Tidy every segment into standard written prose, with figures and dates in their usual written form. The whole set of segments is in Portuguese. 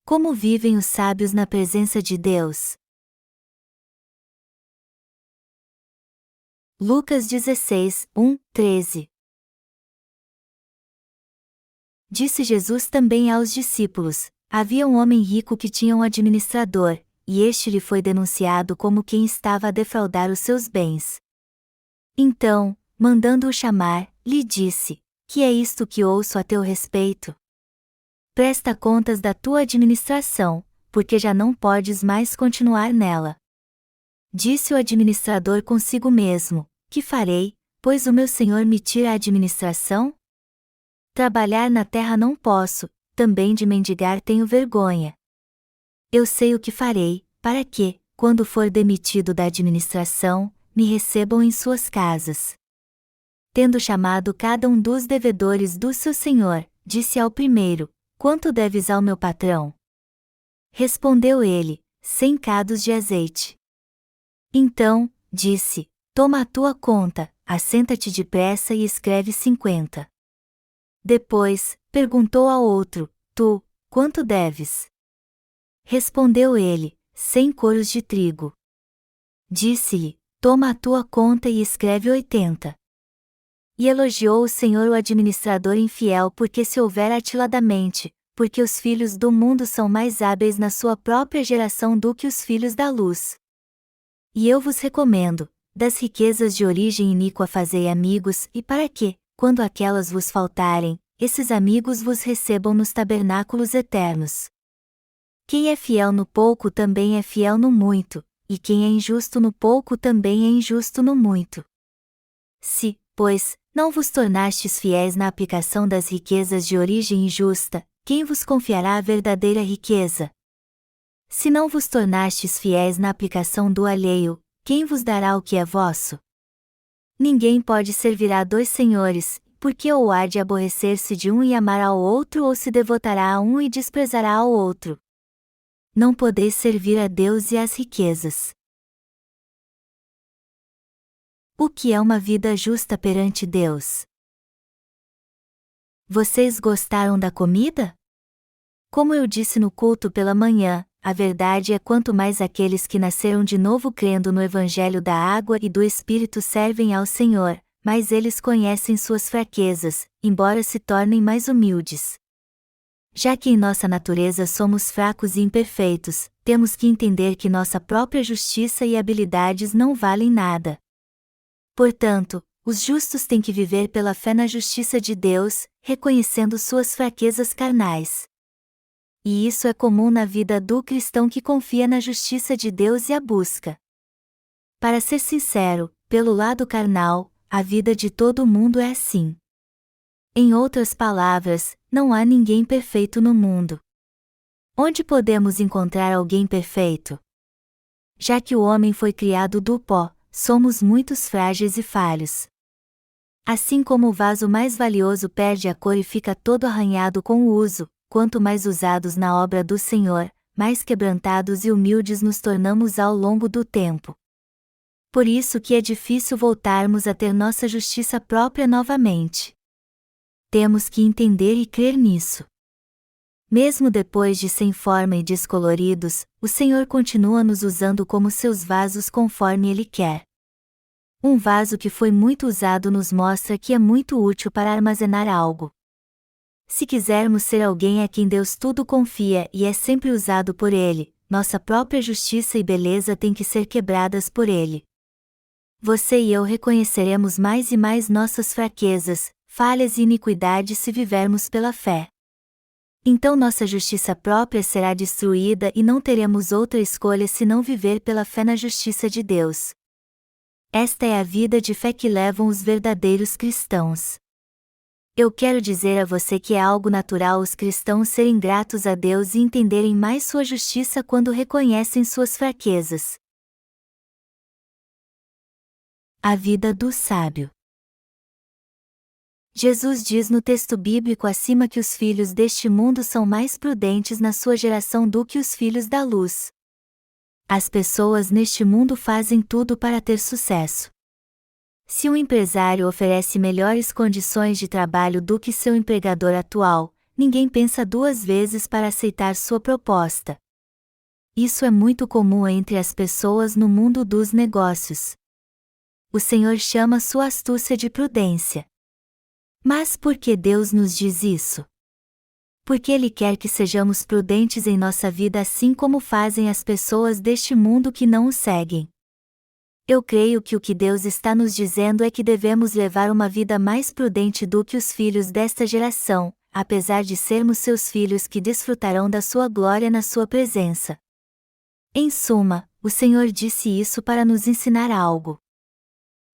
Como vivem os sábios na presença de Deus? Lucas 16, 1, 13. Disse Jesus também aos discípulos: havia um homem rico que tinha um administrador, e este lhe foi denunciado como quem estava a defraudar os seus bens. Então, mandando-o chamar, lhe disse: que é isto que ouço a teu respeito? Presta contas da tua administração, porque já não podes mais continuar nela. Disse o administrador consigo mesmo: que farei, pois o meu senhor me tira a administração? Trabalhar na terra não posso, também de mendigar tenho vergonha. Eu sei o que farei, para que, quando for demitido da administração, me recebam em suas casas. Tendo chamado cada um dos devedores do seu senhor, disse ao primeiro: quanto deves ao meu patrão? Respondeu ele: 100 cados de azeite. Então, disse: toma a tua conta, assenta-te depressa e escreve 50. Depois, perguntou ao outro: tu, quanto deves? Respondeu ele: 100 coros de trigo. Disse-lhe: toma a tua conta e escreve 80. E elogiou o Senhor o administrador infiel porque se houvera atiladamente, porque os filhos do mundo são mais hábeis na sua própria geração do que os filhos da luz. E eu vos recomendo, das riquezas de origem iníqua fazei amigos, e para que, quando aquelas vos faltarem, esses amigos vos recebam nos tabernáculos eternos. Quem é fiel no pouco também é fiel no muito, e quem é injusto no pouco também é injusto no muito. Se, pois, não vos tornastes fiéis na aplicação das riquezas de origem injusta, quem vos confiará a verdadeira riqueza? Se não vos tornastes fiéis na aplicação do alheio, quem vos dará o que é vosso? Ninguém pode servir a dois senhores, porque ou há de aborrecer-se de um e amar ao outro ou se devotará a um e desprezará ao outro. Não podeis servir a Deus e às riquezas. O que é uma vida justa perante Deus? Vocês gostaram da comida? Como eu disse no culto pela manhã, a verdade é quanto mais aqueles que nasceram de novo crendo no Evangelho da água e do Espírito servem ao Senhor, mais eles conhecem suas fraquezas, embora se tornem mais humildes. Já que em nossa natureza somos fracos e imperfeitos, temos que entender que nossa própria justiça e habilidades não valem nada. Portanto, os justos têm que viver pela fé na justiça de Deus, reconhecendo suas fraquezas carnais. E isso é comum na vida do cristão que confia na justiça de Deus e a busca. Para ser sincero, pelo lado carnal, a vida de todo mundo é assim. Em outras palavras, não há ninguém perfeito no mundo. Onde podemos encontrar alguém perfeito? Já que o homem foi criado do pó, somos muitos frágeis e falhos. Assim como o vaso mais valioso perde a cor e fica todo arranhado com o uso, quanto mais usados na obra do Senhor, mais quebrantados e humildes nos tornamos ao longo do tempo. Por isso que é difícil voltarmos a ter nossa justiça própria novamente. Temos que entender e crer nisso. Mesmo depois de sem forma e descoloridos, o Senhor continua nos usando como seus vasos conforme Ele quer. Um vaso que foi muito usado nos mostra que é muito útil para armazenar algo. Se quisermos ser alguém a quem Deus tudo confia e é sempre usado por Ele, nossa própria justiça e beleza têm que ser quebradas por Ele. Você e eu reconheceremos mais e mais nossas fraquezas, falhas e iniquidades se vivermos pela fé. Então nossa justiça própria será destruída e não teremos outra escolha senão viver pela fé na justiça de Deus. Esta é a vida de fé que levam os verdadeiros cristãos. Eu quero dizer a você que é algo natural os cristãos serem gratos a Deus e entenderem mais sua justiça quando reconhecem suas fraquezas. A vida do sábio. Jesus diz no texto bíblico acima que os filhos deste mundo são mais prudentes na sua geração do que os filhos da luz. As pessoas neste mundo fazem tudo para ter sucesso. Se um empresário oferece melhores condições de trabalho do que seu empregador atual, ninguém pensa duas vezes para aceitar sua proposta. Isso é muito comum entre as pessoas no mundo dos negócios. O Senhor chama sua astúcia de prudência. Mas por que Deus nos diz isso? Porque Ele quer que sejamos prudentes em nossa vida assim como fazem as pessoas deste mundo que não o seguem. Eu creio que o que Deus está nos dizendo é que devemos levar uma vida mais prudente do que os filhos desta geração, apesar de sermos seus filhos que desfrutarão da sua glória na sua presença. Em suma, o Senhor disse isso para nos ensinar algo.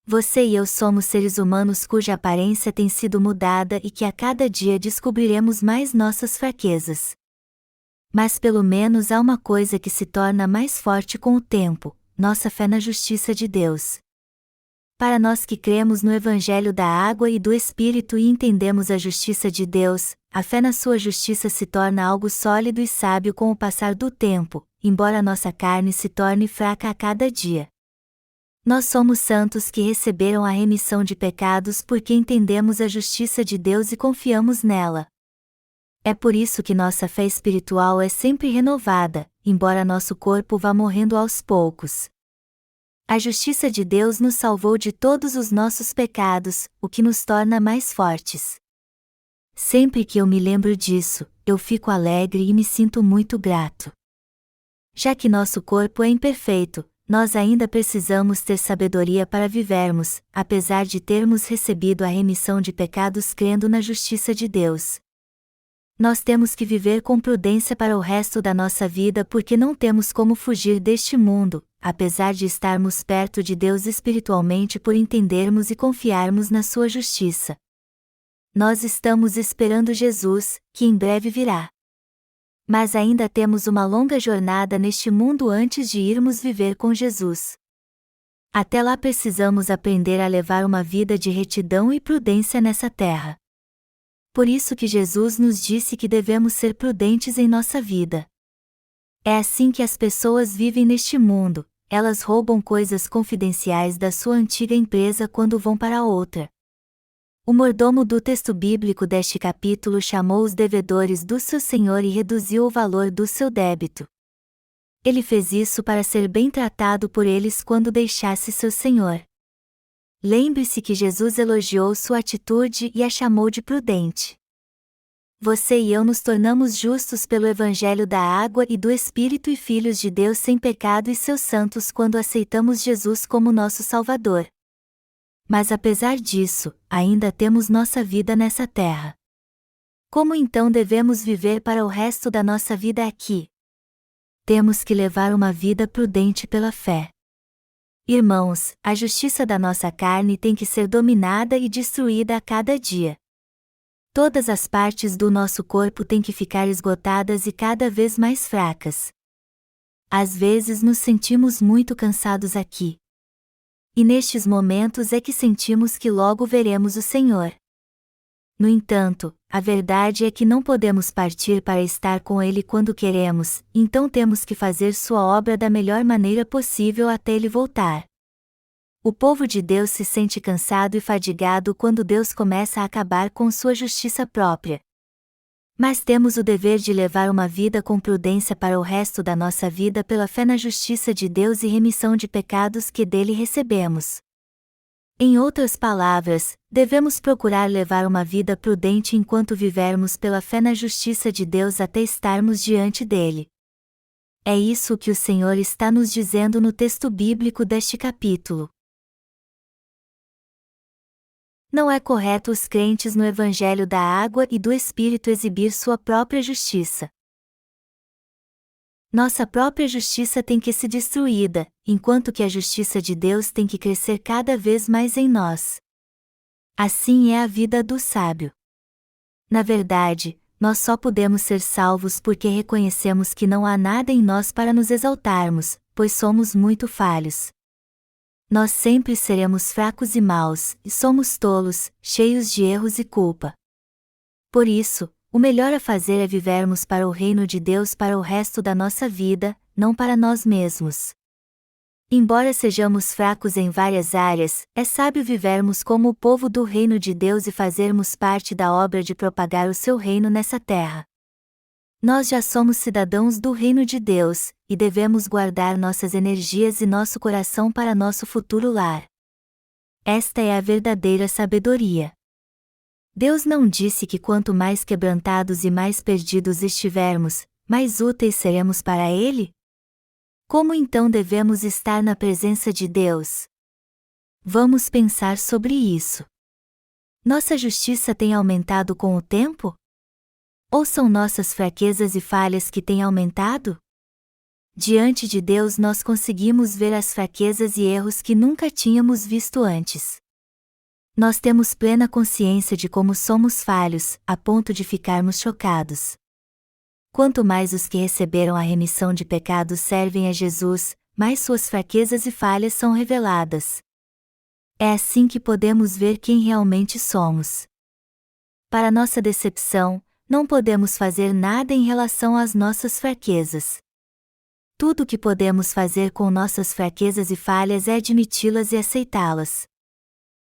Você e eu somos seres humanos cuja aparência tem sido mudada e que a cada dia descobriremos mais nossas fraquezas. Mas pelo menos há uma coisa que se torna mais forte com o tempo: nossa fé na justiça de Deus. Para nós que cremos no Evangelho da Água e do Espírito e entendemos a justiça de Deus, a fé na sua justiça se torna algo sólido e sábio com o passar do tempo, embora nossa carne se torne fraca a cada dia. Nós somos santos que receberam a remissão de pecados porque entendemos a justiça de Deus e confiamos nela. É por isso que nossa fé espiritual é sempre renovada, embora nosso corpo vá morrendo aos poucos. A justiça de Deus nos salvou de todos os nossos pecados, o que nos torna mais fortes. Sempre que eu me lembro disso, eu fico alegre e me sinto muito grato. Já que nosso corpo é imperfeito, nós ainda precisamos ter sabedoria para vivermos, apesar de termos recebido a remissão de pecados crendo na justiça de Deus. Nós temos que viver com prudência para o resto da nossa vida porque não temos como fugir deste mundo, apesar de estarmos perto de Deus espiritualmente por entendermos e confiarmos na sua justiça. Nós estamos esperando Jesus, que em breve virá. Mas ainda temos uma longa jornada neste mundo antes de irmos viver com Jesus. Até lá precisamos aprender a levar uma vida de retidão e prudência nessa terra. Por isso que Jesus nos disse que devemos ser prudentes em nossa vida. É assim que as pessoas vivem neste mundo, elas roubam coisas confidenciais da sua antiga empresa quando vão para outra. O mordomo do texto bíblico deste capítulo chamou os devedores do seu senhor e reduziu o valor do seu débito. Ele fez isso para ser bem tratado por eles quando deixasse seu senhor. Lembre-se que Jesus elogiou sua atitude e a chamou de prudente. Você e eu nos tornamos justos pelo Evangelho da Água e do Espírito e filhos de Deus sem pecado e seus santos quando aceitamos Jesus como nosso Salvador. Mas apesar disso, ainda temos nossa vida nessa terra. Como então devemos viver para o resto da nossa vida aqui? Temos que levar uma vida prudente pela fé. Irmãos, a justiça da nossa carne tem que ser dominada e destruída a cada dia. Todas as partes do nosso corpo têm que ficar esgotadas e cada vez mais fracas. Às vezes nos sentimos muito cansados aqui. E nestes momentos é que sentimos que logo veremos o Senhor. No entanto, a verdade é que não podemos partir para estar com Ele quando queremos, então temos que fazer sua obra da melhor maneira possível até Ele voltar. O povo de Deus se sente cansado e fadigado quando Deus começa a acabar com sua justiça própria. Mas temos o dever de levar uma vida com prudência para o resto da nossa vida pela fé na justiça de Deus e remissão de pecados que dele recebemos. Em outras palavras, devemos procurar levar uma vida prudente enquanto vivermos pela fé na justiça de Deus até estarmos diante dele. É isso que o Senhor está nos dizendo no texto bíblico deste capítulo. Não é correto os crentes no Evangelho da Água e do Espírito exibir sua própria justiça. Nossa própria justiça tem que ser destruída, enquanto que a justiça de Deus tem que crescer cada vez mais em nós. Assim é a vida do sábio. Na verdade, nós só podemos ser salvos porque reconhecemos que não há nada em nós para nos exaltarmos, pois somos muito falhos. Nós sempre seremos fracos e maus, e somos tolos, cheios de erros e culpa. Por isso, o melhor a fazer é vivermos para o reino de Deus para o resto da nossa vida, não para nós mesmos. Embora sejamos fracos em várias áreas, é sábio vivermos como o povo do reino de Deus e fazermos parte da obra de propagar o seu reino nessa terra. Nós já somos cidadãos do reino de Deus, e devemos guardar nossas energias e nosso coração para nosso futuro lar. Esta é a verdadeira sabedoria. Deus não disse que quanto mais quebrantados e mais perdidos estivermos, mais úteis seremos para Ele? Como então devemos estar na presença de Deus? Vamos pensar sobre isso. Nossa justiça tem aumentado com o tempo? Ou são nossas fraquezas e falhas que têm aumentado? Diante de Deus nós conseguimos ver as fraquezas e erros que nunca tínhamos visto antes. Nós temos plena consciência de como somos falhos, a ponto de ficarmos chocados. Quanto mais os que receberam a remissão de pecados servem a Jesus, mais suas fraquezas e falhas são reveladas. É assim que podemos ver quem realmente somos. Para nossa decepção, não podemos fazer nada em relação às nossas fraquezas. Tudo o que podemos fazer com nossas fraquezas e falhas é admiti-las e aceitá-las.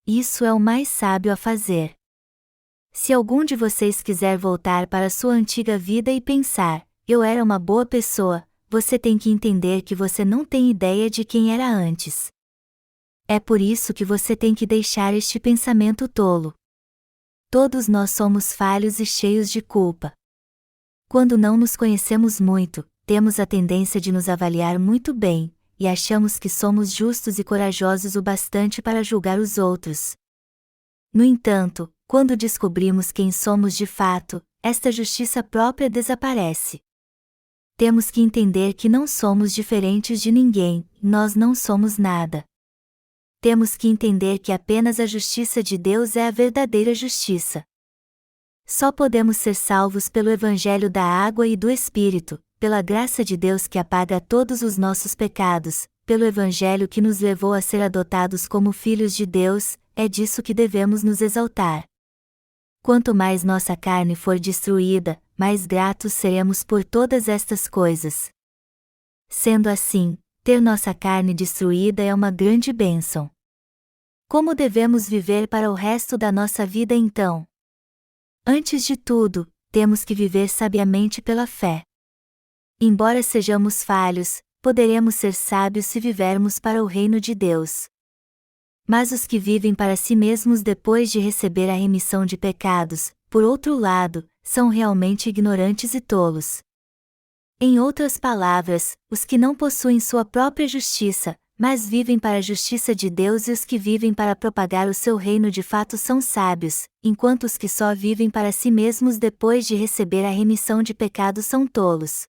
Isso é o mais sábio a fazer. Se algum de vocês quiser voltar para sua antiga vida e pensar, eu era uma boa pessoa, você tem que entender que você não tem ideia de quem era antes. É por isso que você tem que deixar este pensamento tolo. Todos nós somos falhos e cheios de culpa. Quando não nos conhecemos muito, temos a tendência de nos avaliar muito bem, e achamos que somos justos e corajosos o bastante para julgar os outros. No entanto, quando descobrimos quem somos de fato, esta justiça própria desaparece. Temos que entender que não somos diferentes de ninguém, nós não somos nada. Temos que entender que apenas a justiça de Deus é a verdadeira justiça. Só podemos ser salvos pelo Evangelho da água e do Espírito, pela graça de Deus que apaga todos os nossos pecados, pelo Evangelho que nos levou a ser adotados como filhos de Deus, é disso que devemos nos exaltar. Quanto mais nossa carne for destruída, mais gratos seremos por todas estas coisas. Sendo assim, ter nossa carne destruída é uma grande bênção. Como devemos viver para o resto da nossa vida então? Antes de tudo, temos que viver sabiamente pela fé. Embora sejamos falhos, poderemos ser sábios se vivermos para o reino de Deus. Mas os que vivem para si mesmos depois de receber a remissão de pecados, por outro lado, são realmente ignorantes e tolos. Em outras palavras, os que não possuem sua própria justiça, mas vivem para a justiça de Deus e os que vivem para propagar o seu reino de fato são sábios, enquanto os que só vivem para si mesmos depois de receber a remissão de pecados são tolos.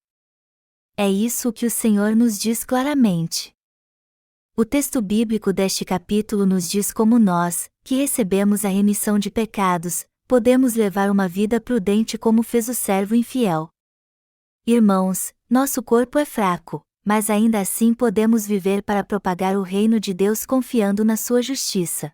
É isso o que o Senhor nos diz claramente. O texto bíblico deste capítulo nos diz como nós, que recebemos a remissão de pecados, podemos levar uma vida prudente como fez o servo infiel. Irmãos, nosso corpo é fraco, mas ainda assim podemos viver para propagar o reino de Deus confiando na sua justiça.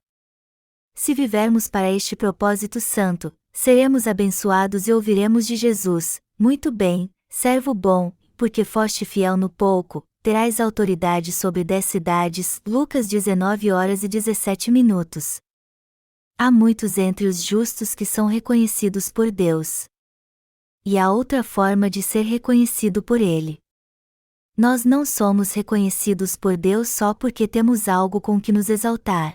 Se vivermos para este propósito santo, seremos abençoados e ouviremos de Jesus: muito bem, servo bom, porque foste fiel no pouco, terás autoridade sobre 10 cidades. Lucas 19h17. Há muitos entre os justos que são reconhecidos por Deus. E há outra forma de ser reconhecido por Ele. Nós não somos reconhecidos por Deus só porque temos algo com que nos exaltar.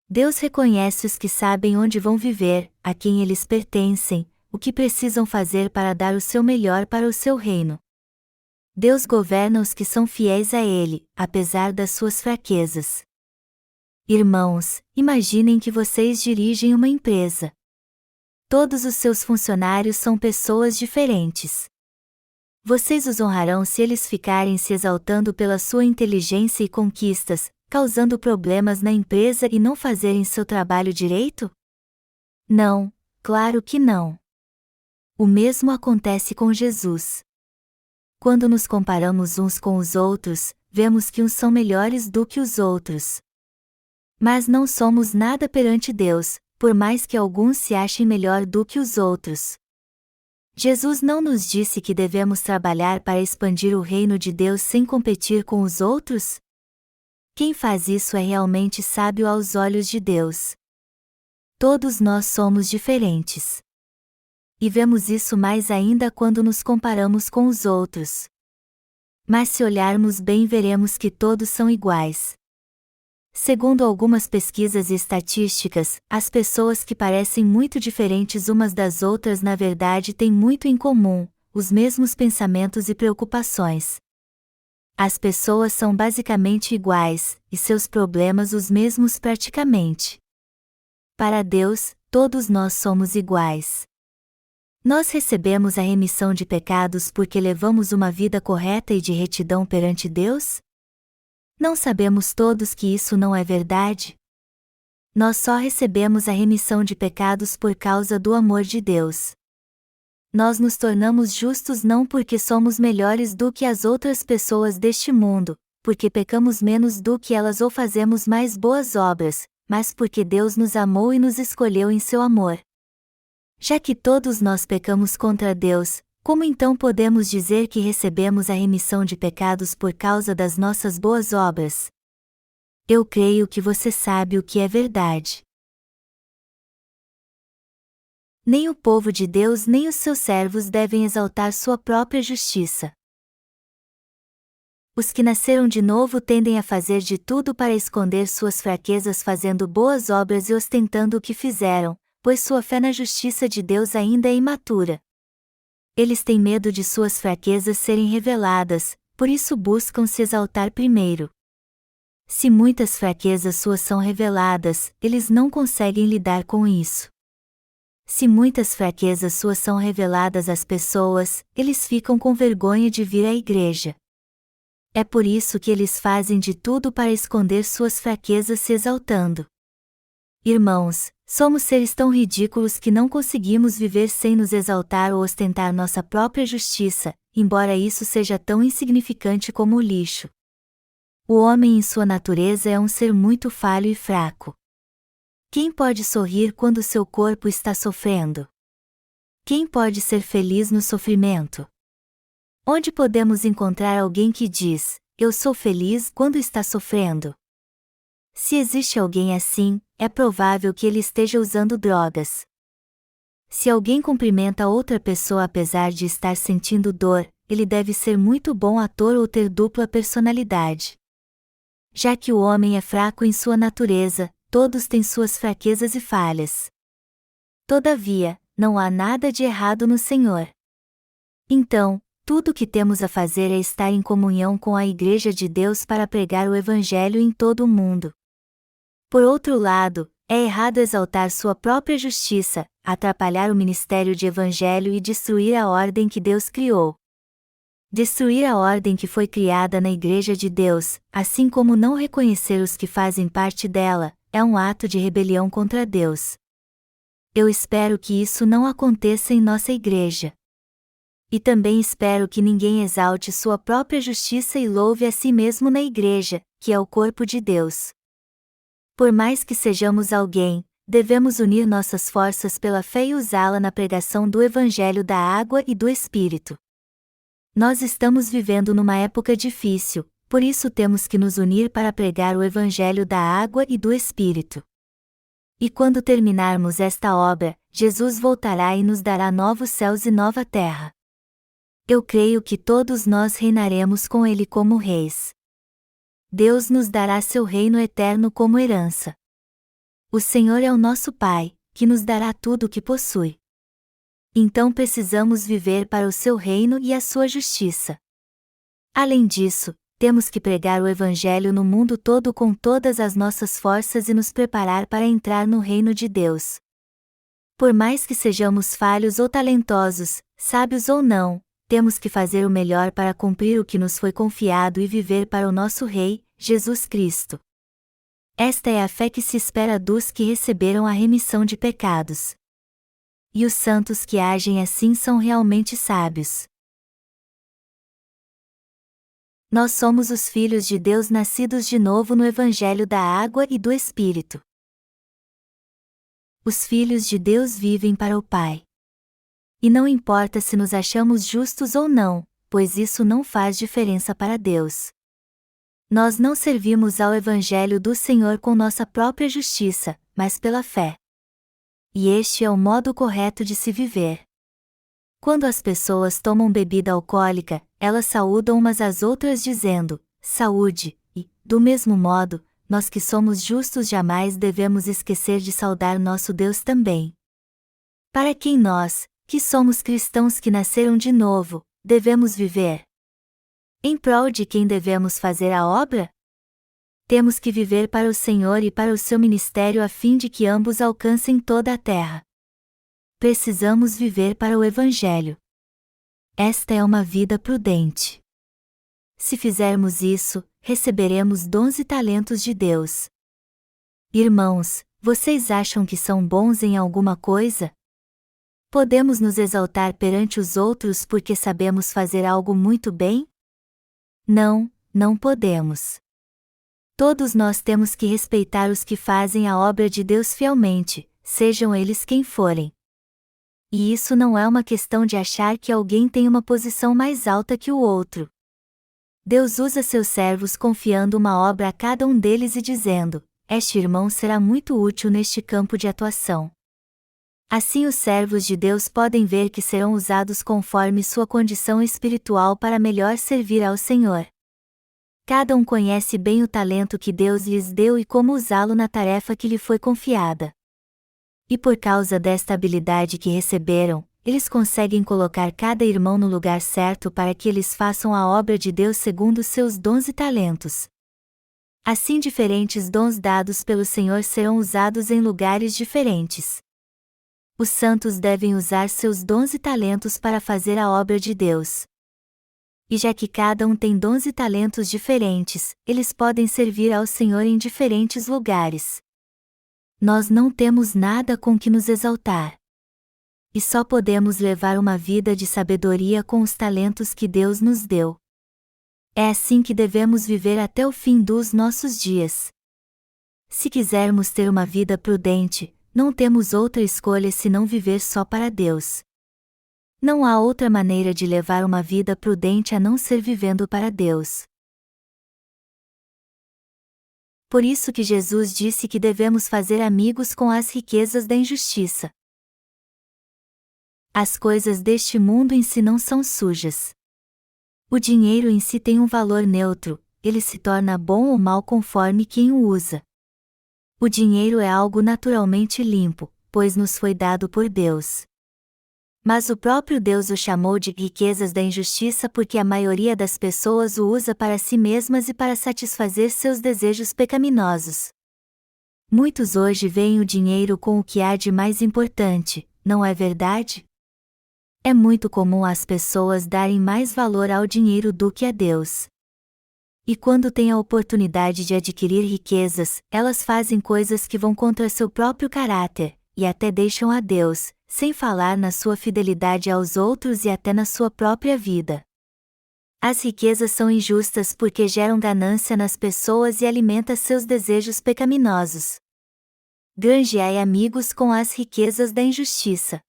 Deus reconhece os que sabem onde vão viver, a quem eles pertencem, o que precisam fazer para dar o seu melhor para o seu reino. Deus governa os que são fiéis a Ele, apesar das suas fraquezas. Irmãos, imaginem que vocês dirigem uma empresa. Todos os seus funcionários são pessoas diferentes. Vocês os honrarão se eles ficarem se exaltando pela sua inteligência e conquistas, causando problemas na empresa e não fazerem seu trabalho direito? Não, claro que não. O mesmo acontece com Jesus. Quando nos comparamos uns com os outros, vemos que uns são melhores do que os outros. Mas não somos nada perante Deus, por mais que alguns se achem melhor do que os outros. Jesus não nos disse que devemos trabalhar para expandir o reino de Deus sem competir com os outros? Quem faz isso é realmente sábio aos olhos de Deus. Todos nós somos diferentes. E vemos isso mais ainda quando nos comparamos com os outros. Mas se olharmos bem, veremos que todos são iguais. Segundo algumas pesquisas e estatísticas, as pessoas que parecem muito diferentes umas das outras na verdade têm muito em comum, os mesmos pensamentos e preocupações. As pessoas são basicamente iguais, e seus problemas os mesmos praticamente. Para Deus, todos nós somos iguais. Nós recebemos a remissão de pecados porque levamos uma vida correta e de retidão perante Deus? Não sabemos todos que isso não é verdade? Nós só recebemos a remissão de pecados por causa do amor de Deus. Nós nos tornamos justos não porque somos melhores do que as outras pessoas deste mundo, porque pecamos menos do que elas ou fazemos mais boas obras, mas porque Deus nos amou e nos escolheu em seu amor. Já que todos nós pecamos contra Deus, como então podemos dizer que recebemos a remissão de pecados por causa das nossas boas obras? Eu creio que você sabe o que é verdade. Nem o povo de Deus nem os seus servos devem exaltar sua própria justiça. Os que nasceram de novo tendem a fazer de tudo para esconder suas fraquezas fazendo boas obras e ostentando o que fizeram, pois sua fé na justiça de Deus ainda é imatura. Eles têm medo de suas fraquezas serem reveladas, por isso buscam se exaltar primeiro. Se muitas fraquezas suas são reveladas, eles não conseguem lidar com isso. Se muitas fraquezas suas são reveladas às pessoas, eles ficam com vergonha de vir à igreja. É por isso que eles fazem de tudo para esconder suas fraquezas se exaltando. Irmãos, somos seres tão ridículos que não conseguimos viver sem nos exaltar ou ostentar nossa própria justiça, embora isso seja tão insignificante como o lixo. O homem em sua natureza é um ser muito falho e fraco. Quem pode sorrir quando seu corpo está sofrendo? Quem pode ser feliz no sofrimento? Onde podemos encontrar alguém que diz, eu sou feliz quando está sofrendo? Se existe alguém assim, é provável que ele esteja usando drogas. Se alguém cumprimenta outra pessoa apesar de estar sentindo dor, ele deve ser muito bom ator ou ter dupla personalidade. Já que o homem é fraco em sua natureza, todos têm suas fraquezas e falhas. Todavia, não há nada de errado no Senhor. Então, tudo o que temos a fazer é estar em comunhão com a Igreja de Deus para pregar o Evangelho em todo o mundo. Por outro lado, é errado exaltar sua própria justiça, atrapalhar o ministério de Evangelho e destruir a ordem que Deus criou. Destruir a ordem que foi criada na Igreja de Deus, assim como não reconhecer os que fazem parte dela, é um ato de rebelião contra Deus. Eu espero que isso não aconteça em nossa igreja. E também espero que ninguém exalte sua própria justiça e louve a si mesmo na igreja, que é o corpo de Deus. Por mais que sejamos alguém, devemos unir nossas forças pela fé e usá-la na pregação do Evangelho da água e do Espírito. Nós estamos vivendo numa época difícil, por isso temos que nos unir para pregar o Evangelho da água e do Espírito. E quando terminarmos esta obra, Jesus voltará e nos dará novos céus e nova terra. Eu creio que todos nós reinaremos com Ele como reis. Deus nos dará seu reino eterno como herança. O Senhor é o nosso Pai, que nos dará tudo o que possui. Então precisamos viver para o seu reino e a sua justiça. Além disso, temos que pregar o Evangelho no mundo todo com todas as nossas forças e nos preparar para entrar no reino de Deus. Por mais que sejamos falhos ou talentosos, sábios ou não, temos que fazer o melhor para cumprir o que nos foi confiado e viver para o nosso Rei, Jesus Cristo. Esta é a fé que se espera dos que receberam a remissão de pecados. E os santos que agem assim são realmente sábios. Nós somos os filhos de Deus nascidos de novo no Evangelho da água e do Espírito. Os filhos de Deus vivem para o Pai. E não importa se nos achamos justos ou não, pois isso não faz diferença para Deus. Nós não servimos ao Evangelho do Senhor com nossa própria justiça, mas pela fé. E este é o modo correto de se viver. Quando as pessoas tomam bebida alcoólica, elas saúdam umas às outras dizendo, saúde, e, do mesmo modo, nós que somos justos jamais devemos esquecer de saudar nosso Deus também. Para quem nós, que somos cristãos que nasceram de novo, devemos viver? Em prol de quem devemos fazer a obra? Temos que viver para o Senhor e para o seu ministério a fim de que ambos alcancem toda a terra. Precisamos viver para o Evangelho. Esta é uma vida prudente. Se fizermos isso, receberemos dons e talentos de Deus. Irmãos, vocês acham que são bons em alguma coisa? Podemos nos exaltar perante os outros porque sabemos fazer algo muito bem? Não, não podemos. Todos nós temos que respeitar os que fazem a obra de Deus fielmente, sejam eles quem forem. E isso não é uma questão de achar que alguém tem uma posição mais alta que o outro. Deus usa seus servos confiando uma obra a cada um deles e dizendo, este irmão será muito útil neste campo de atuação. Assim os servos de Deus podem ver que serão usados conforme sua condição espiritual para melhor servir ao Senhor. Cada um conhece bem o talento que Deus lhes deu e como usá-lo na tarefa que lhe foi confiada. E por causa desta habilidade que receberam, eles conseguem colocar cada irmão no lugar certo para que eles façam a obra de Deus segundo seus dons e talentos. Assim diferentes dons dados pelo Senhor serão usados em lugares diferentes. Os santos devem usar seus dons e talentos para fazer a obra de Deus. E já que cada um tem dons e talentos diferentes, eles podem servir ao Senhor em diferentes lugares. Nós não temos nada com que nos exaltar. E só podemos levar uma vida de sabedoria com os talentos que Deus nos deu. É assim que devemos viver até o fim dos nossos dias. Se quisermos ter uma vida prudente, não temos outra escolha senão viver só para Deus. Não há outra maneira de levar uma vida prudente a não ser vivendo para Deus. Por isso que Jesus disse que devemos fazer amigos com as riquezas da injustiça. As coisas deste mundo em si não são sujas. O dinheiro em si tem um valor neutro, ele se torna bom ou mal conforme quem o usa. O dinheiro é algo naturalmente limpo, pois nos foi dado por Deus. Mas o próprio Deus o chamou de riquezas da injustiça porque a maioria das pessoas o usa para si mesmas e para satisfazer seus desejos pecaminosos. Muitos hoje veem o dinheiro com o que há de mais importante, não é verdade? É muito comum as pessoas darem mais valor ao dinheiro do que a Deus. E quando têm a oportunidade de adquirir riquezas, elas fazem coisas que vão contra seu próprio caráter, e até deixam a Deus, sem falar na sua fidelidade aos outros e até na sua própria vida. As riquezas são injustas porque geram ganância nas pessoas e alimentam seus desejos pecaminosos. Granjeai amigos com as riquezas da injustiça.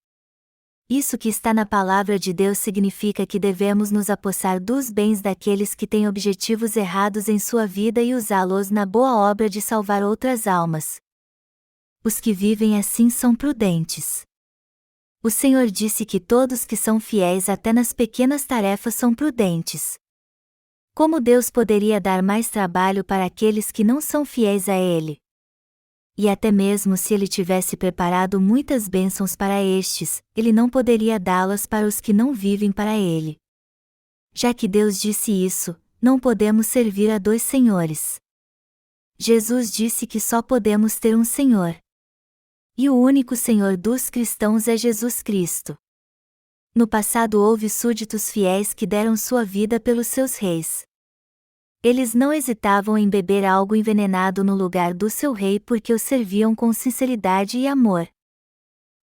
Isso que está na palavra de Deus significa que devemos nos apossar dos bens daqueles que têm objetivos errados em sua vida e usá-los na boa obra de salvar outras almas. Os que vivem assim são prudentes. O Senhor disse que todos que são fiéis até nas pequenas tarefas são prudentes. Como Deus poderia dar mais trabalho para aqueles que não são fiéis a Ele? E até mesmo se Ele tivesse preparado muitas bênçãos para estes, Ele não poderia dá-las para os que não vivem para Ele. Já que Deus disse isso, não podemos servir a dois senhores. Jesus disse que só podemos ter um Senhor. E o único Senhor dos cristãos é Jesus Cristo. No passado houve súditos fiéis que deram sua vida pelos seus reis. Eles não hesitavam em beber algo envenenado no lugar do seu rei porque o serviam com sinceridade e amor.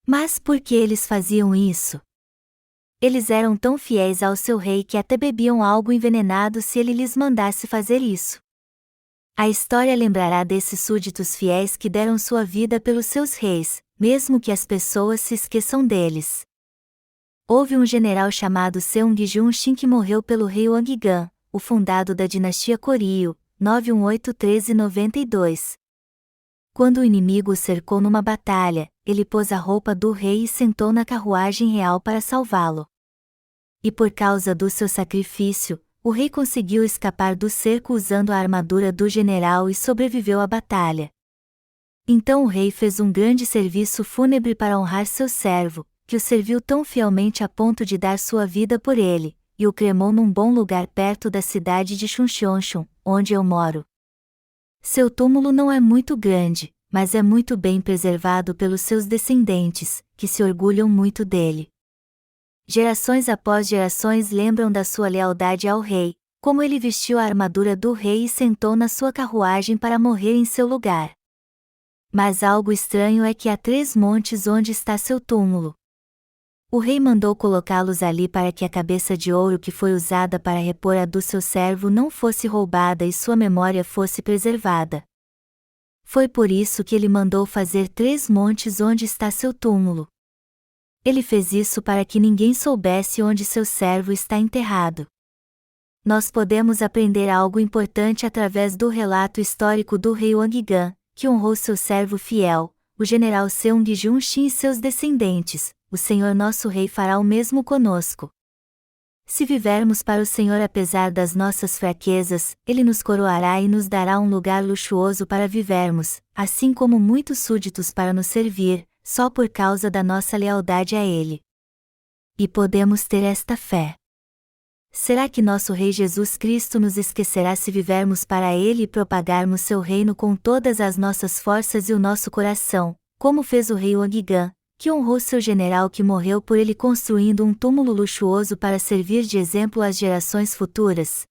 Mas por que eles faziam isso? Eles eram tão fiéis ao seu rei que até bebiam algo envenenado se ele lhes mandasse fazer isso. A história lembrará desses súditos fiéis que deram sua vida pelos seus reis, mesmo que as pessoas se esqueçam deles. Houve um general chamado Seung Jun-shin que morreu pelo rei Wang Gan, o fundado da dinastia Goryeo, 9:18-13-92. Quando o inimigo o cercou numa batalha, ele pôs a roupa do rei e sentou na carruagem real para salvá-lo. E por causa do seu sacrifício, o rei conseguiu escapar do cerco usando a armadura do general e sobreviveu à batalha. Então o rei fez um grande serviço fúnebre para honrar seu servo, que o serviu tão fielmente a ponto de dar sua vida por ele, e o cremou num bom lugar perto da cidade de Chuncheonchon, onde eu moro. Seu túmulo não é muito grande, mas é muito bem preservado pelos seus descendentes, que se orgulham muito dele. Gerações após gerações lembram da sua lealdade ao rei, como ele vestiu a armadura do rei e sentou na sua carruagem para morrer em seu lugar. Mas algo estranho é que há 3 montes onde está seu túmulo. O rei mandou colocá-los ali para que a cabeça de ouro que foi usada para repor a do seu servo não fosse roubada e sua memória fosse preservada. Foi por isso que ele mandou fazer 3 montes onde está seu túmulo. Ele fez isso para que ninguém soubesse onde seu servo está enterrado. Nós podemos aprender algo importante através do relato histórico do rei Wanggegan, que honrou seu servo fiel, o general Seung Junxin e seus descendentes. O Senhor nosso Rei fará o mesmo conosco. Se vivermos para o Senhor apesar das nossas fraquezas, Ele nos coroará e nos dará um lugar luxuoso para vivermos, assim como muitos súditos para nos servir, só por causa da nossa lealdade a Ele. E podemos ter esta fé. Será que nosso Rei Jesus Cristo nos esquecerá se vivermos para Ele e propagarmos seu reino com todas as nossas forças e o nosso coração, como fez o rei Wanggegan, que honrou seu general que morreu por ele construindo um túmulo luxuoso para servir de exemplo às gerações futuras?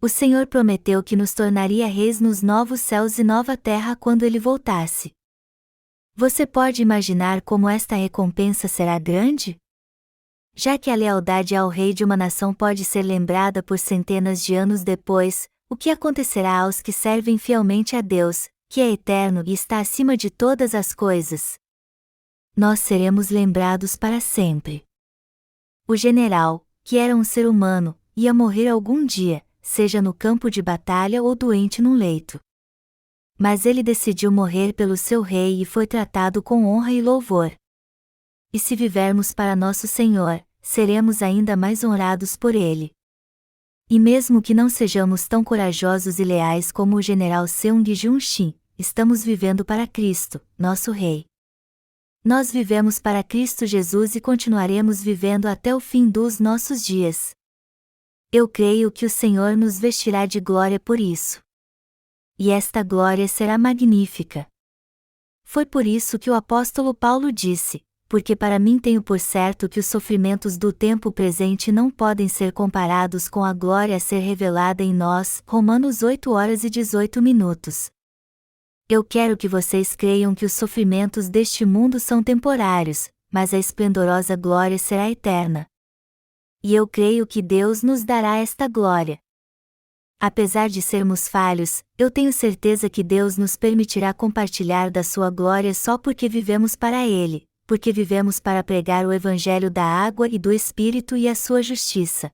O Senhor prometeu que nos tornaria reis nos novos céus e nova terra quando ele voltasse. Você pode imaginar como esta recompensa será grande? Já que a lealdade ao rei de uma nação pode ser lembrada por centenas de anos depois, o que acontecerá aos que servem fielmente a Deus, que é eterno e está acima de todas as coisas? Nós seremos lembrados para sempre. O general, que era um ser humano, ia morrer algum dia, seja no campo de batalha ou doente num leito. Mas ele decidiu morrer pelo seu rei e foi tratado com honra e louvor. E se vivermos para nosso Senhor, seremos ainda mais honrados por ele. E mesmo que não sejamos tão corajosos e leais como o general Seung Junxin, estamos vivendo para Cristo, nosso Rei. Nós vivemos para Cristo Jesus e continuaremos vivendo até o fim dos nossos dias. Eu creio que o Senhor nos vestirá de glória por isso. E esta glória será magnífica. Foi por isso que o apóstolo Paulo disse: porque para mim tenho por certo que os sofrimentos do tempo presente não podem ser comparados com a glória a ser revelada em nós. Romanos 8:18. Eu quero que vocês creiam que os sofrimentos deste mundo são temporários, mas a esplendorosa glória será eterna. E eu creio que Deus nos dará esta glória. Apesar de sermos falhos, eu tenho certeza que Deus nos permitirá compartilhar da sua glória só porque vivemos para Ele, porque vivemos para pregar o Evangelho da água e do Espírito e a sua justiça.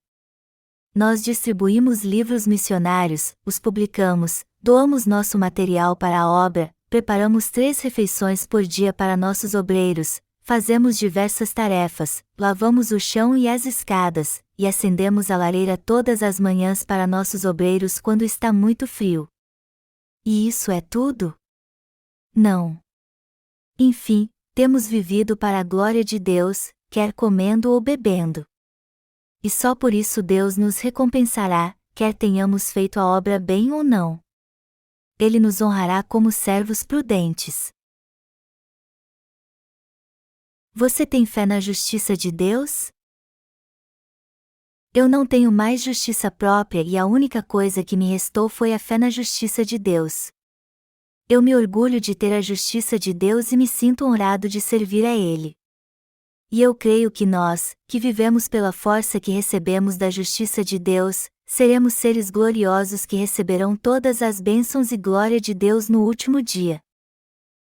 Nós distribuímos livros missionários, os publicamos, doamos nosso material para a obra, preparamos 3 refeições por dia para nossos obreiros, fazemos diversas tarefas, lavamos o chão e as escadas, e acendemos a lareira todas as manhãs para nossos obreiros quando está muito frio. E isso é tudo? Não. Enfim, temos vivido para a glória de Deus, quer comendo ou bebendo. E só por isso Deus nos recompensará, quer tenhamos feito a obra bem ou não. Ele nos honrará como servos prudentes. Você tem fé na justiça de Deus? Eu não tenho mais justiça própria e a única coisa que me restou foi a fé na justiça de Deus. Eu me orgulho de ter a justiça de Deus e me sinto honrado de servir a Ele. E eu creio que nós, que vivemos pela força que recebemos da justiça de Deus, seremos seres gloriosos que receberão todas as bênçãos e glória de Deus no último dia.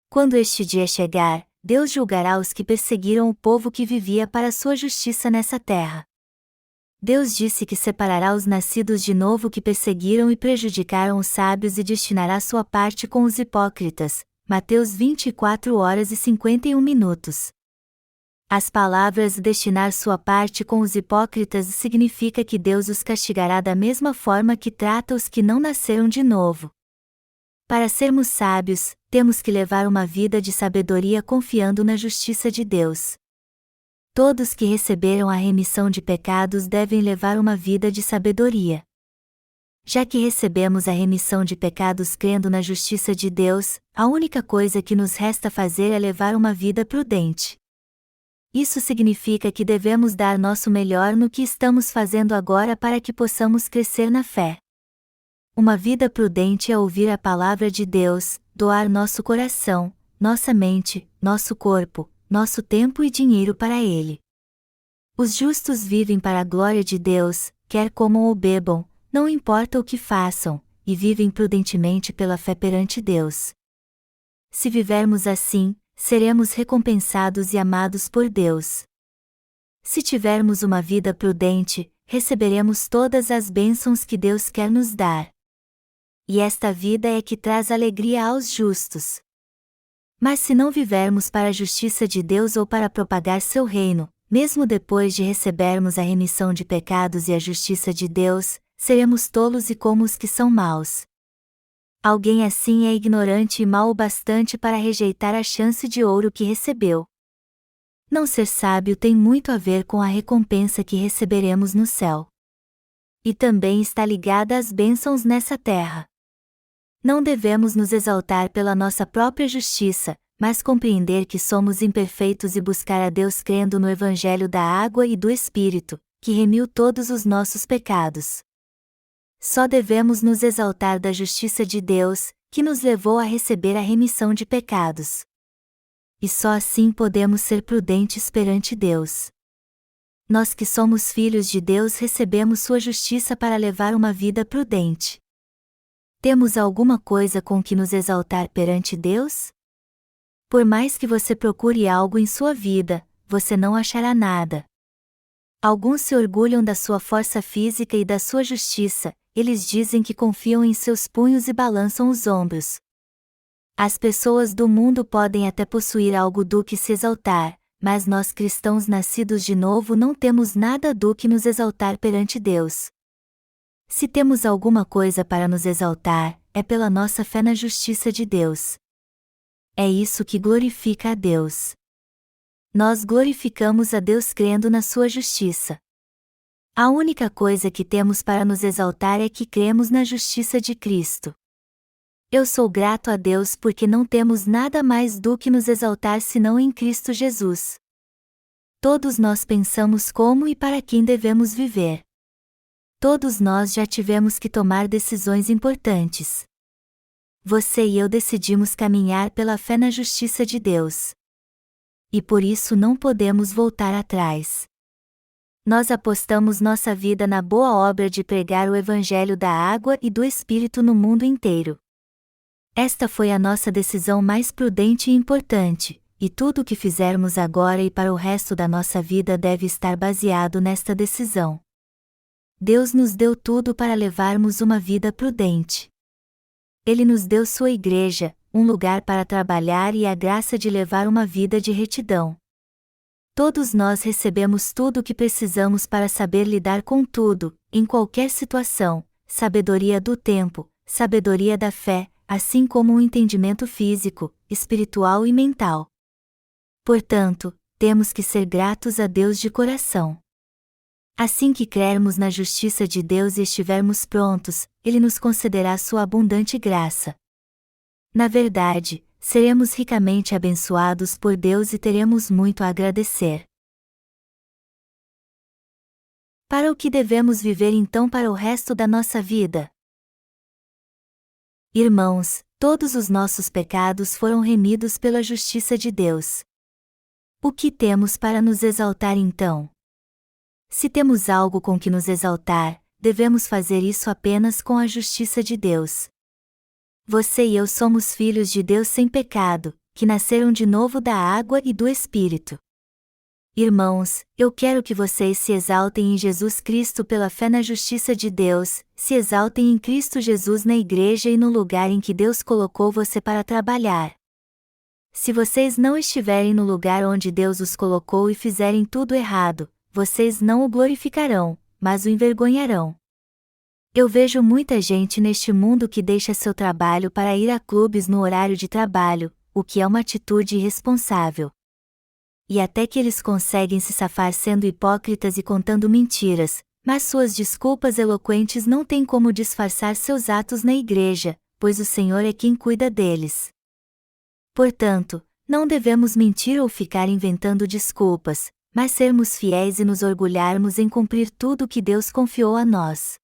Quando este dia chegar, Deus julgará os que perseguiram o povo que vivia para sua justiça nessa terra. Deus disse que separará os nascidos de novo que perseguiram e prejudicaram os sábios e destinará sua parte com os hipócritas. Mateus 24h51. As palavras destinar sua parte com os hipócritas significa que Deus os castigará da mesma forma que trata os que não nasceram de novo. Para sermos sábios, temos que levar uma vida de sabedoria confiando na justiça de Deus. Todos que receberam a remissão de pecados devem levar uma vida de sabedoria. Já que recebemos a remissão de pecados crendo na justiça de Deus, a única coisa que nos resta fazer é levar uma vida prudente. Isso significa que devemos dar nosso melhor no que estamos fazendo agora para que possamos crescer na fé. Uma vida prudente é ouvir a palavra de Deus, doar nosso coração, nossa mente, nosso corpo, nosso tempo e dinheiro para Ele. Os justos vivem para a glória de Deus, quer comam ou bebam, não importa o que façam, e vivem prudentemente pela fé perante Deus. Se vivermos assim, seremos recompensados e amados por Deus. Se tivermos uma vida prudente, receberemos todas as bênçãos que Deus quer nos dar. E esta vida é que traz alegria aos justos. Mas se não vivermos para a justiça de Deus ou para propagar seu reino, mesmo depois de recebermos a remissão de pecados e a justiça de Deus, seremos tolos e como os que são maus. Alguém assim é ignorante e mau o bastante para rejeitar a chance de ouro que recebeu. Não ser sábio tem muito a ver com a recompensa que receberemos no céu. E também está ligada às bênçãos nessa terra. Não devemos nos exaltar pela nossa própria justiça, mas compreender que somos imperfeitos e buscar a Deus crendo no Evangelho da água e do Espírito, que remiu todos os nossos pecados. Só devemos nos exaltar da justiça de Deus, que nos levou a receber a remissão de pecados. E só assim podemos ser prudentes perante Deus. Nós que somos filhos de Deus recebemos sua justiça para levar uma vida prudente. Temos alguma coisa com que nos exaltar perante Deus? Por mais que você procure algo em sua vida, você não achará nada. Alguns se orgulham da sua força física e da sua justiça, eles dizem que confiam em seus punhos e balançam os ombros. As pessoas do mundo podem até possuir algo do que se exaltar, mas nós cristãos nascidos de novo não temos nada do que nos exaltar perante Deus. Se temos alguma coisa para nos exaltar, é pela nossa fé na justiça de Deus. É isso que glorifica a Deus. Nós glorificamos a Deus crendo na sua justiça. A única coisa que temos para nos exaltar é que cremos na justiça de Cristo. Eu sou grato a Deus porque não temos nada mais do que nos exaltar senão em Cristo Jesus. Todos nós pensamos como e para quem devemos viver. Todos nós já tivemos que tomar decisões importantes. Você e eu decidimos caminhar pela fé na justiça de Deus. E por isso não podemos voltar atrás. Nós apostamos nossa vida na boa obra de pregar o Evangelho da água e do Espírito no mundo inteiro. Esta foi a nossa decisão mais prudente e importante, e tudo o que fizermos agora e para o resto da nossa vida deve estar baseado nesta decisão. Deus nos deu tudo para levarmos uma vida prudente. Ele nos deu sua igreja, um lugar para trabalhar e a graça de levar uma vida de retidão. Todos nós recebemos tudo o que precisamos para saber lidar com tudo, em qualquer situação, sabedoria do tempo, sabedoria da fé, assim como um entendimento físico, espiritual e mental. Portanto, temos que ser gratos a Deus de coração. Assim que crermos na justiça de Deus e estivermos prontos, Ele nos concederá sua abundante graça. Na verdade, seremos ricamente abençoados por Deus e teremos muito a agradecer. Para o que devemos viver então para o resto da nossa vida? Irmãos, todos os nossos pecados foram remidos pela justiça de Deus. O que temos para nos exaltar então? Se temos algo com que nos exaltar, devemos fazer isso apenas com a justiça de Deus. Você e eu somos filhos de Deus sem pecado, que nasceram de novo da água e do Espírito. Irmãos, eu quero que vocês se exaltem em Jesus Cristo pela fé na justiça de Deus, se exaltem em Cristo Jesus na igreja e no lugar em que Deus colocou você para trabalhar. Se vocês não estiverem no lugar onde Deus os colocou e fizerem tudo errado, vocês não o glorificarão, mas o envergonharão. Eu vejo muita gente neste mundo que deixa seu trabalho para ir a clubes no horário de trabalho, o que é uma atitude irresponsável. E até que eles conseguem se safar sendo hipócritas e contando mentiras, mas suas desculpas eloquentes não têm como disfarçar seus atos na igreja, pois o Senhor é quem cuida deles. Portanto, não devemos mentir ou ficar inventando desculpas, mas sermos fiéis e nos orgulharmos em cumprir tudo o que Deus confiou a nós.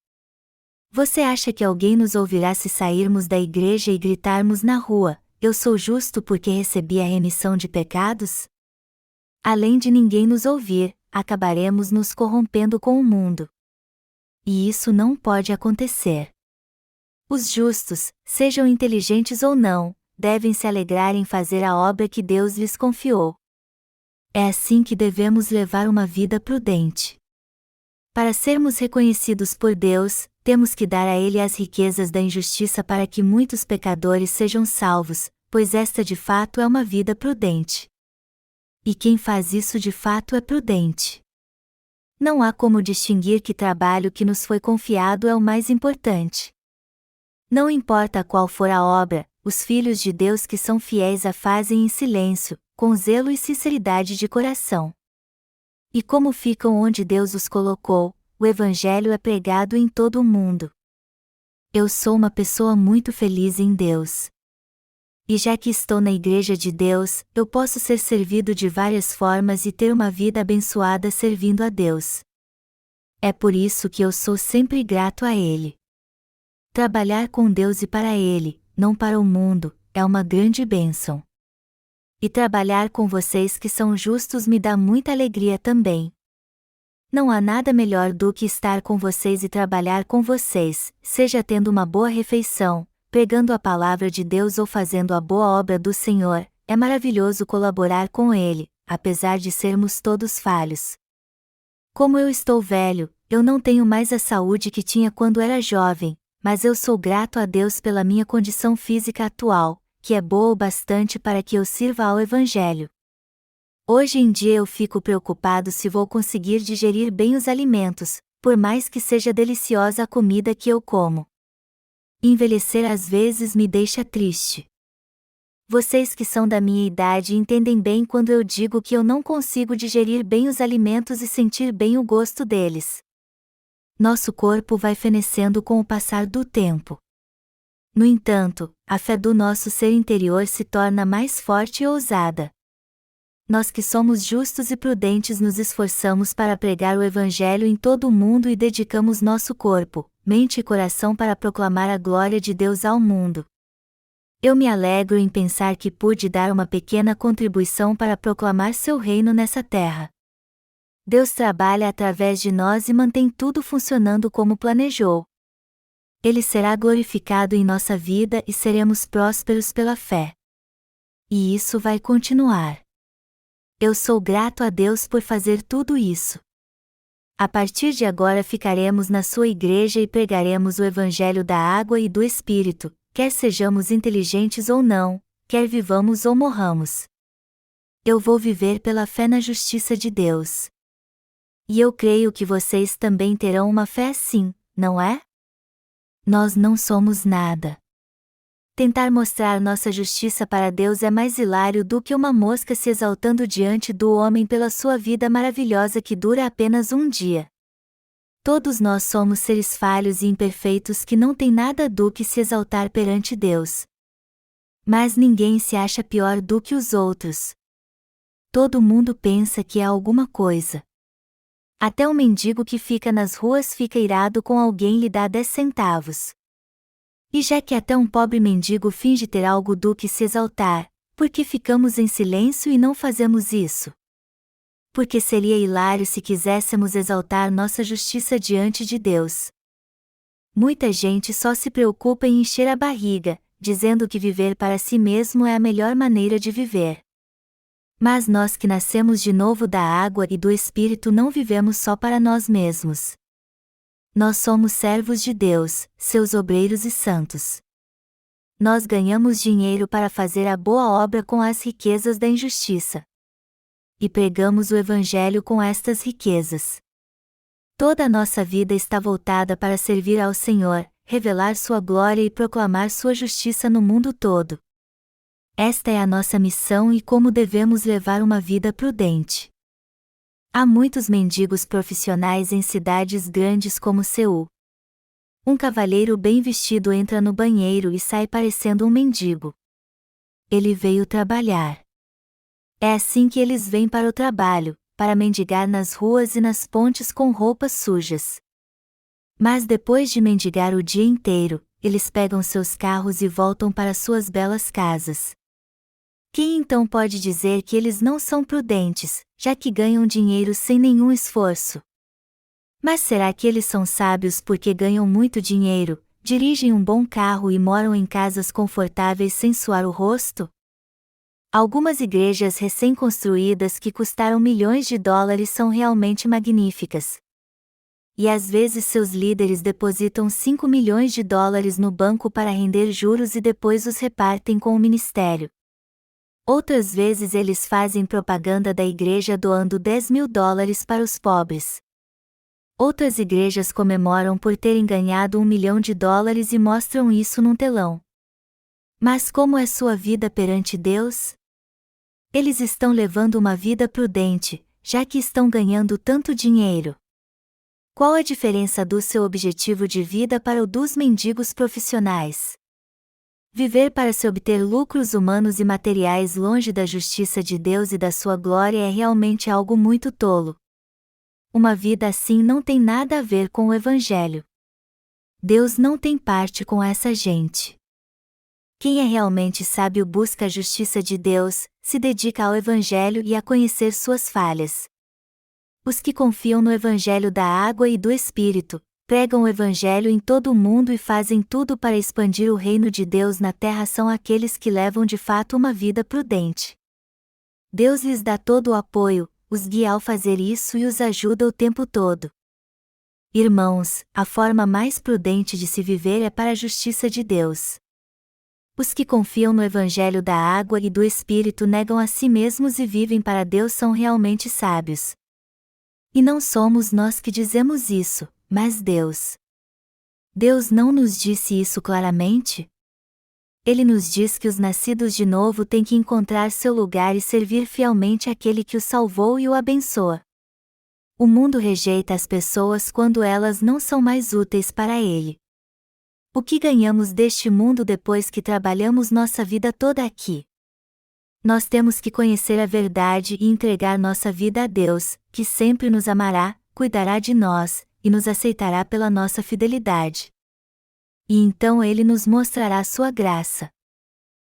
Você acha que alguém nos ouvirá se sairmos da igreja e gritarmos na rua: "Eu sou justo porque recebi a remissão de pecados"? Além de ninguém nos ouvir, acabaremos nos corrompendo com o mundo. E isso não pode acontecer. Os justos, sejam inteligentes ou não, devem se alegrar em fazer a obra que Deus lhes confiou. É assim que devemos levar uma vida prudente. Para sermos reconhecidos por Deus, temos que dar a Ele as riquezas da injustiça para que muitos pecadores sejam salvos, pois esta de fato é uma vida prudente. E quem faz isso de fato é prudente. Não há como distinguir que trabalho que nos foi confiado é o mais importante. Não importa qual for a obra, os filhos de Deus que são fiéis a fazem em silêncio, com zelo e sinceridade de coração. E como ficam onde Deus os colocou, o Evangelho é pregado em todo o mundo. Eu sou uma pessoa muito feliz em Deus. E já que estou na Igreja de Deus, eu posso ser servido de várias formas e ter uma vida abençoada servindo a Deus. É por isso que eu sou sempre grato a Ele. Trabalhar com Deus e para Ele, não para o mundo, é uma grande bênção. E trabalhar com vocês que são justos me dá muita alegria também. Não há nada melhor do que estar com vocês e trabalhar com vocês, seja tendo uma boa refeição, pregando a palavra de Deus ou fazendo a boa obra do Senhor. É maravilhoso colaborar com Ele, apesar de sermos todos falhos. Como eu estou velho, eu não tenho mais a saúde que tinha quando era jovem, mas eu sou grato a Deus pela minha condição física atual, que é boa o bastante para que eu sirva ao Evangelho. Hoje em dia eu fico preocupado se vou conseguir digerir bem os alimentos, por mais que seja deliciosa a comida que eu como. Envelhecer às vezes me deixa triste. Vocês que são da minha idade entendem bem quando eu digo que eu não consigo digerir bem os alimentos e sentir bem o gosto deles. Nosso corpo vai fenecendo com o passar do tempo. No entanto, a fé do nosso ser interior se torna mais forte e ousada. Nós que somos justos e prudentes nos esforçamos para pregar o Evangelho em todo o mundo e dedicamos nosso corpo, mente e coração para proclamar a glória de Deus ao mundo. Eu me alegro em pensar que pude dar uma pequena contribuição para proclamar seu reino nessa terra. Deus trabalha através de nós e mantém tudo funcionando como planejou. Ele será glorificado em nossa vida e seremos prósperos pela fé. E isso vai continuar. Eu sou grato a Deus por fazer tudo isso. A partir de agora ficaremos na sua igreja e pregaremos o Evangelho da água e do Espírito, quer sejamos inteligentes ou não, quer vivamos ou morramos. Eu vou viver pela fé na justiça de Deus. E eu creio que vocês também terão uma fé assim, não é? Nós não somos nada. Tentar mostrar nossa justiça para Deus é mais hilário do que uma mosca se exaltando diante do homem pela sua vida maravilhosa que dura apenas um dia. Todos nós somos seres falhos e imperfeitos que não têm nada do que se exaltar perante Deus. Mas ninguém se acha pior do que os outros. Todo mundo pensa que é alguma coisa. Até um mendigo que fica nas ruas fica irado com alguém lhe dá 10 centavos. E já que até um pobre mendigo finge ter algo do que se exaltar, por que ficamos em silêncio e não fazemos isso? Porque seria hilário se quiséssemos exaltar nossa justiça diante de Deus. Muita gente só se preocupa em encher a barriga, dizendo que viver para si mesmo é a melhor maneira de viver. Mas nós que nascemos de novo da água e do Espírito não vivemos só para nós mesmos. Nós somos servos de Deus, seus obreiros e santos. Nós ganhamos dinheiro para fazer a boa obra com as riquezas da injustiça. E pregamos o Evangelho com estas riquezas. Toda a nossa vida está voltada para servir ao Senhor, revelar sua glória e proclamar sua justiça no mundo todo. Esta é a nossa missão e como devemos levar uma vida prudente. Há muitos mendigos profissionais em cidades grandes como Seul. Um cavalheiro bem vestido entra no banheiro e sai parecendo um mendigo. Ele veio trabalhar. É assim que eles vêm para o trabalho, para mendigar nas ruas e nas pontes com roupas sujas. Mas depois de mendigar o dia inteiro, eles pegam seus carros e voltam para suas belas casas. Quem então pode dizer que eles não são prudentes, já que ganham dinheiro sem nenhum esforço? Mas será que eles são sábios porque ganham muito dinheiro, dirigem um bom carro e moram em casas confortáveis sem suar o rosto? Algumas igrejas recém-construídas que custaram milhões de dólares são realmente magníficas. E às vezes seus líderes depositam 5 milhões de dólares no banco para render juros e depois os repartem com o ministério. Outras vezes eles fazem propaganda da igreja doando 10 mil dólares para os pobres. Outras igrejas comemoram por terem ganhado 1 milhão de dólares e mostram isso num telão. Mas como é sua vida perante Deus? Eles estão levando uma vida prudente, já que estão ganhando tanto dinheiro. Qual a diferença do seu objetivo de vida para o dos mendigos profissionais? Viver para se obter lucros humanos e materiais longe da justiça de Deus e da sua glória é realmente algo muito tolo. Uma vida assim não tem nada a ver com o Evangelho. Deus não tem parte com essa gente. Quem é realmente sábio busca a justiça de Deus, se dedica ao Evangelho e a conhecer suas falhas. Os que confiam no Evangelho da água e do Espírito, pregam o Evangelho em todo o mundo e fazem tudo para expandir o reino de Deus na terra são aqueles que levam de fato uma vida prudente. Deus lhes dá todo o apoio, os guia ao fazer isso e os ajuda o tempo todo. Irmãos, a forma mais prudente de se viver é para a justiça de Deus. Os que confiam no Evangelho da água e do Espírito negam a si mesmos e vivem para Deus são realmente sábios. E não somos nós que dizemos isso, mas Deus. Deus não nos disse isso claramente? Ele nos diz que os nascidos de novo têm que encontrar seu lugar e servir fielmente aquele que o salvou e o abençoa. O mundo rejeita as pessoas quando elas não são mais úteis para ele. O que ganhamos deste mundo depois que trabalhamos nossa vida toda aqui? Nós temos que conhecer a verdade e entregar nossa vida a Deus, que sempre nos amará, cuidará de nós, e nos aceitará pela nossa fidelidade. E então Ele nos mostrará sua graça.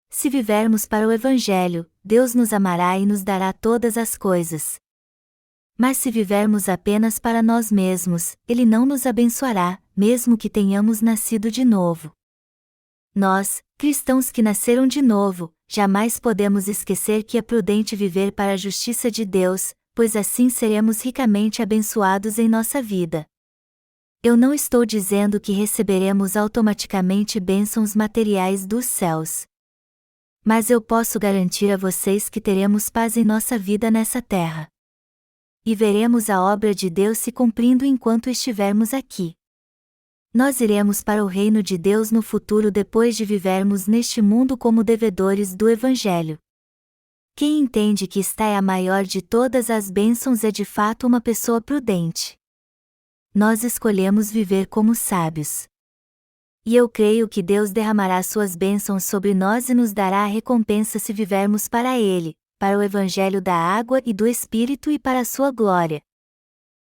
Se vivermos para o Evangelho, Deus nos amará e nos dará todas as coisas. Mas se vivermos apenas para nós mesmos, Ele não nos abençoará, mesmo que tenhamos nascido de novo. Nós, cristãos que nasceram de novo, jamais podemos esquecer que é prudente viver para a justiça de Deus, pois assim seremos ricamente abençoados em nossa vida. Eu não estou dizendo que receberemos automaticamente bênçãos materiais dos céus. Mas eu posso garantir a vocês que teremos paz em nossa vida nessa terra. E veremos a obra de Deus se cumprindo enquanto estivermos aqui. Nós iremos para o reino de Deus no futuro depois de vivermos neste mundo como devedores do Evangelho. Quem entende que esta é a maior de todas as bênçãos é de fato uma pessoa prudente. Nós escolhemos viver como sábios. E eu creio que Deus derramará suas bênçãos sobre nós e nos dará a recompensa se vivermos para Ele, para o Evangelho da água e do Espírito e para a sua glória.